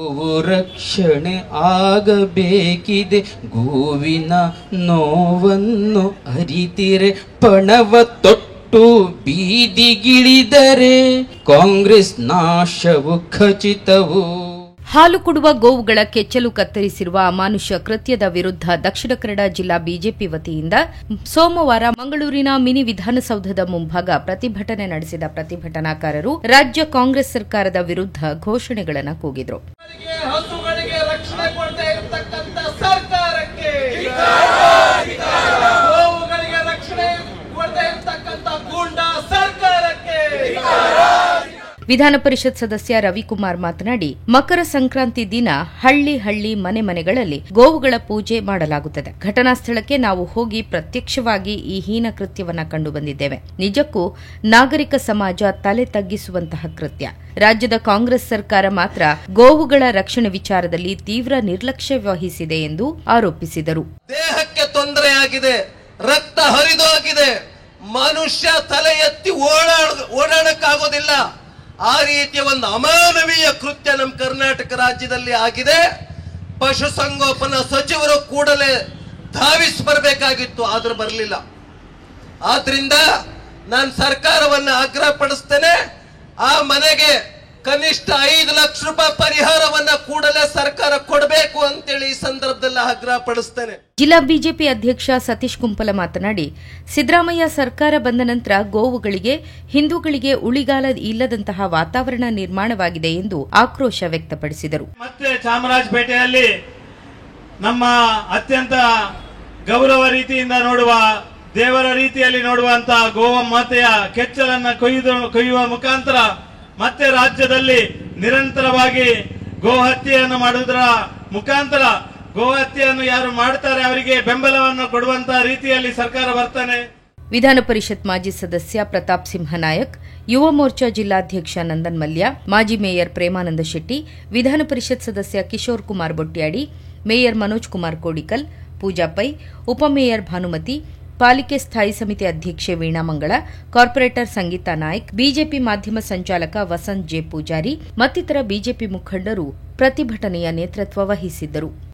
ಗೋವು ರಕ್ಷಣೆ ಆಗಬೇಕಿದೆ, ಗೋವಿನ ನೋವನ್ನು ಅರಿತಿರೆ ಪಣವ ತೊಟ್ಟು ಬೀದಿಗಿಳಿದರೆ ಕಾಂಗ್ರೆಸ್ ನಾಶವು ಖಚಿತವು. ಹಾಲು ಕೊಡುವ ಗೋವುಗಳ ಕೆಚ್ಚಲು ಕತ್ತರಿಸಿರುವ ಅಮಾನುಷ ಕೃತ್ಯದ ವಿರುದ್ಧ ದಕ್ಷಿಣ ಕನ್ನಡ ಜಿಲ್ಲಾ ಬಿಜೆಪಿ ವತಿಯಿಂದ ಸೋಮವಾರ ಮಂಗಳೂರಿನ ಮಿನಿ ವಿಧಾನಸೌಧದ ಮುಂಭಾಗ ಪ್ರತಿಭಟನೆ ನಡೆಸಿದ ಪ್ರತಿಭಟನಾಕಾರರು ರಾಜ್ಯ ಕಾಂಗ್ರೆಸ್ ಸರ್ಕಾರದ ವಿರುದ್ಧ ಘೋಷಣೆಗಳನ್ನು ಕೂಗಿದರು. ವಿಧಾನ ಪರಿಷತ್ ಸದಸ್ಯ ರವಿಕುಮಾರ್ ಮಾತನಾಡಿ, ಮಕರ ಸಂಕ್ರಾಂತಿ ದಿನ ಹಳ್ಳಿ ಮನೆಗಳಲ್ಲಿ ಗೋವುಗಳ ಪೂಜೆ ಮಾಡಲಾಗುತ್ತದೆ. ಘಟನಾ ಸ್ಥಳಕ್ಕೆ ನಾವು ಹೋಗಿ ಪ್ರತ್ಯಕ್ಷವಾಗಿ ಈ ಹೀನ ಕೃತ್ಯವನ್ನ ಕಂಡು ಬಂದಿದ್ದೇವೆ. ನಿಜಕ್ಕೂ ನಾಗರಿಕ ಸಮಾಜ ತಲೆ ತಗ್ಗಿಸುವಂತಹ ಕೃತ್ಯ. ರಾಜ್ಯದ ಕಾಂಗ್ರೆಸ್ ಸರ್ಕಾರ ಮಾತ್ರ ಗೋವುಗಳ ರಕ್ಷಣೆ ವಿಚಾರದಲ್ಲಿ ತೀವ್ರ ನಿರ್ಲಕ್ಷ್ಯ ವಹಿಸಿದೆ ಎಂದು ಆರೋಪಿಸಿದರು. ದೇಹಕ್ಕೆ ತೊಂದರೆಯಾಗಿದೆ, ರಕ್ತ ಹರಿದು ಆಗಿದೆ, ಮನುಷ್ಯ ತಲೆ ಎತ್ತಿ ಓಡಾಡಕ್ಕಾಗೋದಿಲ್ಲ. ಆ ರೀತಿಯ ಒಂದು ಅಮಾನವೀಯ ಕೃತ್ಯ ನಮ್ಮ ಕರ್ನಾಟಕ ರಾಜ್ಯದಲ್ಲಿ ಆಗಿದೆ. ಪಶುಸಂಗೋಪನಾ ಸಚಿವರು ಕೂಡಲೇ ಧಾವಿಸಿ ಬರಬೇಕಾಗಿತ್ತು, ಆದ್ರೂ ಬರಲಿಲ್ಲ. ಆದ್ರಿಂದ ನಾನು ಸರ್ಕಾರವನ್ನು ಆಗ್ರಹ ಪಡಿಸ್ತೇನೆ, ಆ ಮನೆಗೆ ಕನಿಷ್ಠ 5 ಲಕ್ಷ ರೂಪಾಯಿ ಪರಿಹಾರವನ್ನ ಕೂಡಲೇ ಸರ್ಕಾರ ಕೊಡಬೇಕು ಅಂತೇಳಿ ಈ ಸಂದರ್ಭದಲ್ಲಿ ಆಗ್ರಹ ಪಡಿಸ್ತೇನೆ. ಜಿಲ್ಲಾ ಬಿಜೆಪಿ ಅಧ್ಯಕ್ಷ ಸತೀಶ್ ಕುಂಪಲ ಮಾತನಾಡಿ, ಸಿದ್ದರಾಮಯ್ಯ ಸರ್ಕಾರ ಬಂದ ನಂತರ ಗೋವುಗಳಿಗೆ, ಹಿಂದೂಗಳಿಗೆ ಉಳಿಗಾಲ ಇಲ್ಲದಂತಹ ವಾತಾವರಣ ನಿರ್ಮಾಣವಾಗಿದೆ ಎಂದು ಆಕ್ರೋಶ ವ್ಯಕ್ತಪಡಿಸಿದರು. ಮತ್ತೆ ಚಾಮರಾಜಪೇಟೆಯಲ್ಲಿ ನಮ್ಮ ಅತ್ಯಂತ ಗೌರವ ರೀತಿಯಿಂದ ನೋಡುವ, ದೇವರ ರೀತಿಯಲ್ಲಿ ನೋಡುವಂತಹ ಗೋಮಾತೆಯ ಕೆಚ್ಚಲನ್ನು ಕೊಯ್ಯುವ ಮುಖಾಂತರ ಮತ್ತೆ ರಾಜ್ಯದಲ್ಲಿ ನಿರಂತರವಾಗಿ ಗೋಹತ್ಯೆಯನ್ನು ಮಾಡುವುದರ ಮುಖಾಂತರ ಗೋಹತ್ಯೆಯನ್ನು ಯಾರು ಮಾಡ್ತಾರೆ ಅವರಿಗೆ ಬೆಂಬಲವನ್ನು ಕೊಡುವಂತಹ ರೀತಿಯಲ್ಲಿ ಸರ್ಕಾರ ಬರ್ತನೆ. ವಿಧಾನ ಪರಿಷತ್ ಮಾಜಿ ಸದಸ್ಯ ಪ್ರತಾಪ್ ಸಿಂಹ ನಾಯಕ್, ಯುವ ಮೋರ್ಚಾ ಜಿಲ್ಲಾಧ್ಯಕ್ಷ ನಂದನ್ ಮಲ್ಯ, ಮಾಜಿ ಮೇಯರ್ ಪ್ರೇಮಾನಂದ ಶೆಟ್ಟಿ, ವಿಧಾನ ಪರಿಷತ್ ಸದಸ್ಯ ಕಿಶೋರ್ ಕುಮಾರ್ ಬೊಟ್ಯಾಡಿ, ಮೇಯರ್ ಮನೋಜ್ ಕುಮಾರ್ ಕೋಡಿಕಲ್, ಪೂಜಾ ಪೈ, ಉಪಮೇಯರ್ ಭಾನುಮತಿ, ಪಾಲಿಕೆ ಸ್ಥಾಯಿ ಸಮಿತಿ ಅಧ್ಯಕ್ಷೆ ವೀಣಾ ಮಂಗಳ, ಕಾರ್ಪೊರೇಟರ್ ಸಂಗೀತಾ ನಾಯ್ಕ್, ಬಿಜೆಪಿ ಮಾಧ್ಯಮ ಸಂಚಾಲಕ ವಸಂತ್ ಜೆ ಪೂಜಾರಿ ಮತ್ತಿತರ ಬಿಜೆಪಿ ಮುಖಂಡರು ಪ್ರತಿಭಟನೆಯ ನೇತೃತ್ವ ವಹಿಸಿದ್ದರು.